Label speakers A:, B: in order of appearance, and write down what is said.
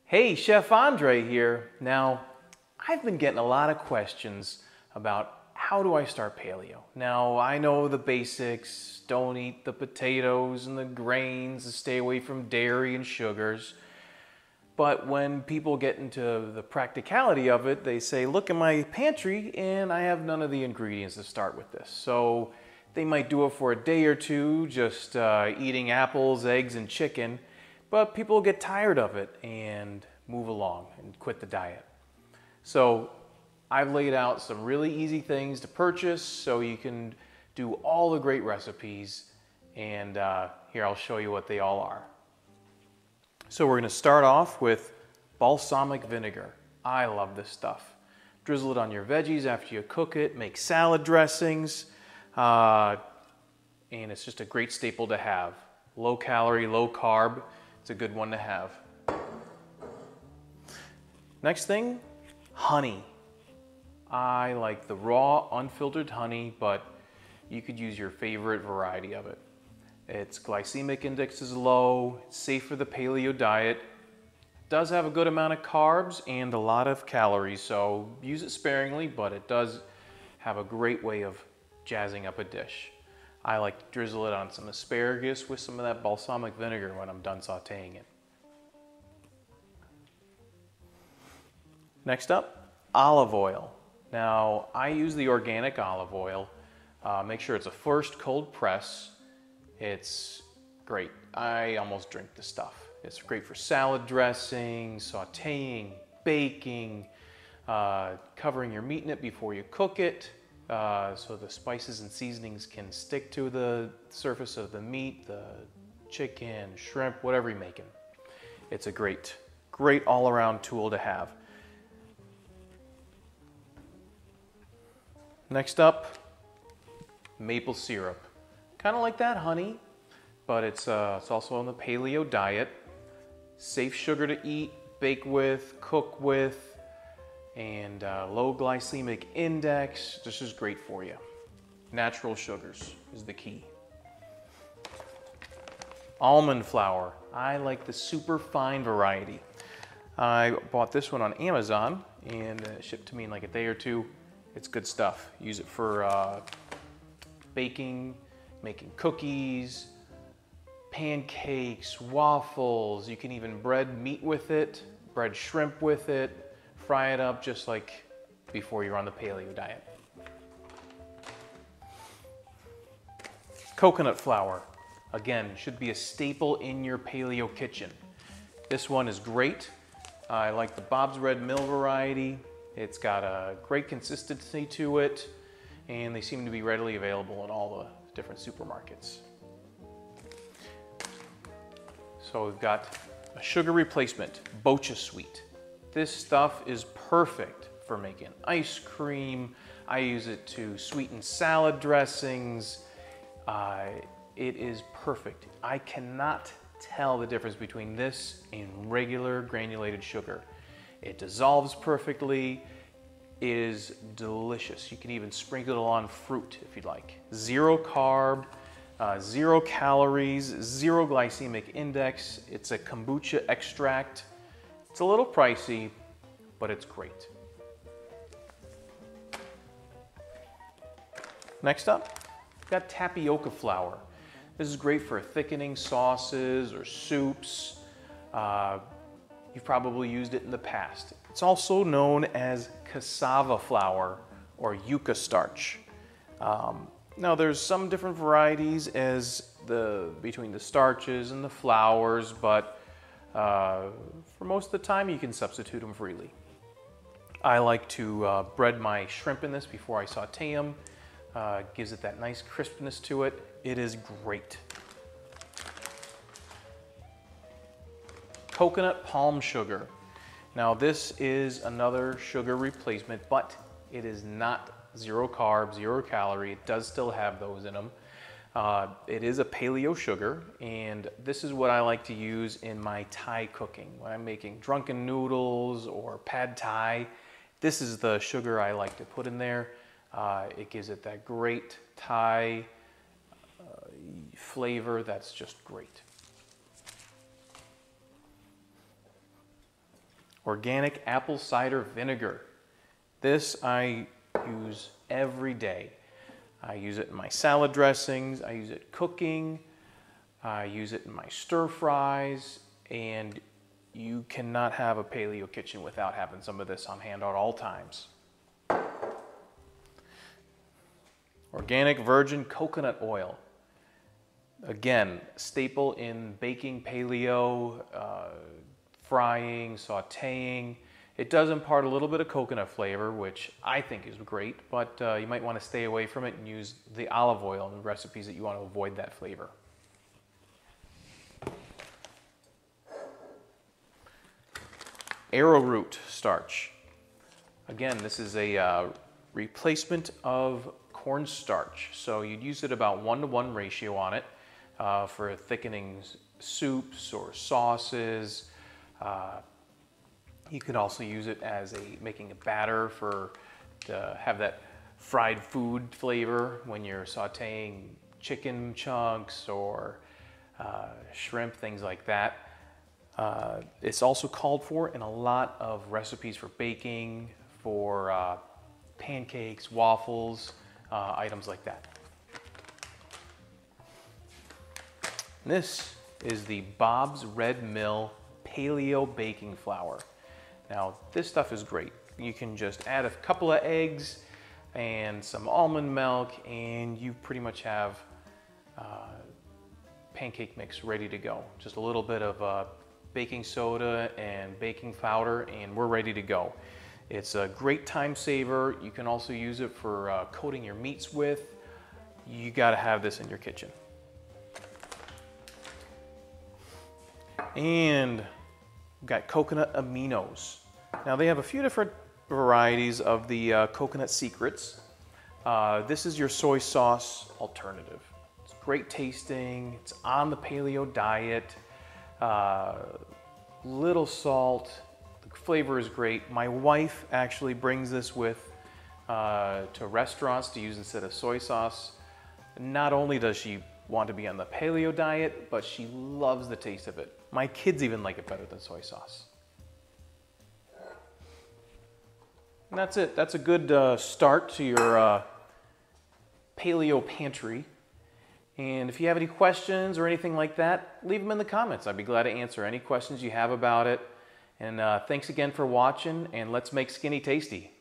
A: Hey, Chef Andre here. Now, I've been getting a lot of questions about how do I start paleo. Now, I know the basics, don't eat the potatoes and the grains, stay away from dairy and sugars. But when people get into the practicality of it, they say, look in my pantry and I have none of the ingredients to start with this. So they might do it for a day or two, just eating apples, eggs, and chicken. But people get tired of it and move along and quit the diet. So I've laid out some really easy things to purchase so you can do all the great recipes. And here I'll show you what they all are. So we're going to start off with balsamic vinegar. I love this stuff. Drizzle it on your veggies after you cook it, make salad dressings, and it's just a great staple to have. Low calorie, low carb. It's a good one to have. Next thing, honey. I like the raw, unfiltered honey, but you could use your favorite variety of it. Its glycemic index is low, it's safe for the paleo diet, does have a good amount of carbs and a lot of calories, so use it sparingly, but it does have a great way of jazzing up a dish. I like to drizzle it on some asparagus with some of that balsamic vinegar when I'm done sauteing it. Next up, olive oil. Now, I use the organic olive oil. Make sure it's a first cold press. It's great. I almost drink the stuff. It's great for salad dressing, sauteing, baking, covering your meat in it before you cook it. So the spices and seasonings can stick to the surface of the meat, the chicken, shrimp, whatever you're making. It's a great all-around tool to have. Next up, maple syrup. Kind of like that honey, but it's also on the paleo diet. Safe sugar to eat, bake with, cook with, and low glycemic index. This is great for you. Natural sugars is the key. Almond flour. I like the super fine variety. I bought this one on Amazon and it shipped to me in like a day or two. It's good stuff. Use it for baking, making cookies, pancakes, waffles. You can even bread meat with it, bread shrimp with it. Fry it up just like before you're on the paleo diet. Coconut flour, again, should be a staple in your paleo kitchen. This one is great. I like the Bob's Red Mill variety. It's got a great consistency to it, and they seem to be readily available in all the different supermarkets. So we've got a sugar replacement, Bocha Sweet. This stuff is perfect for making ice cream. I use it to sweeten salad dressings. It is perfect. I cannot tell the difference between this and regular granulated sugar. It dissolves perfectly. It is delicious. You can even sprinkle it on fruit if you'd like. Zero carb, 0 calories, 0 glycemic index. It's a kombucha extract. It's a little pricey, but it's great. Next up, we've got tapioca flour. This is great for thickening sauces or soups. You've probably used it in the past. It's also known as cassava flour or yuca starch. Now there's some different varieties between the starches and the flours, but for most of the time you can substitute them freely. I like to bread my shrimp in this before I saute them. Gives it that nice crispness to it. It is great. Coconut palm sugar. Now this is another sugar replacement, but it is not 0 carb, 0 calorie. It does still have those in them. It is a paleo sugar, and this is what I like to use in my Thai cooking. When I'm making drunken noodles or pad Thai, this is the sugar I like to put in there. It gives it that great Thai flavor that's just great. Organic apple cider vinegar. This I use every day. I use it in my salad dressings, I use it cooking, I use it in my stir fries, and you cannot have a paleo kitchen without having some of this on hand at all times. Organic virgin coconut oil. Again, staple in baking paleo, frying, sauteing. It does impart a little bit of coconut flavor, which I think is great, but you might want to stay away from it and use the olive oil in the recipes that you want to avoid that flavor. Arrowroot starch. Again, this is a replacement of cornstarch. So you'd use it about 1-to-1 ratio on it for thickening soups or sauces. You could also use it as making a batter to have that fried food flavor when you're sauteing chicken chunks or shrimp, things like that. It's also called for in a lot of recipes for baking, for pancakes, waffles, items like that. This is the Bob's Red Mill Paleo Baking Flour. Now, this stuff is great. You can just add a couple of eggs and some almond milk, and you pretty much have pancake mix ready to go. Just a little bit of baking soda and baking powder, and we're ready to go. It's a great time saver. You can also use it for coating your meats with. You gotta have this in your kitchen. And we've got coconut aminos. Now they have a few different varieties of the Coconut Secrets. This is your soy sauce alternative. It's great tasting, it's on the paleo diet, little salt, the flavor is great. My wife actually brings this with to restaurants to use instead of soy sauce. Not only does she want to be on the paleo diet, but she loves the taste of it. My kids even like it better than soy sauce. And that's it. That's a good start to your paleo pantry. And if you have any questions or anything like that, leave them in the comments. I'd be glad to answer any questions you have about it. And thanks again for watching, and let's make skinny tasty.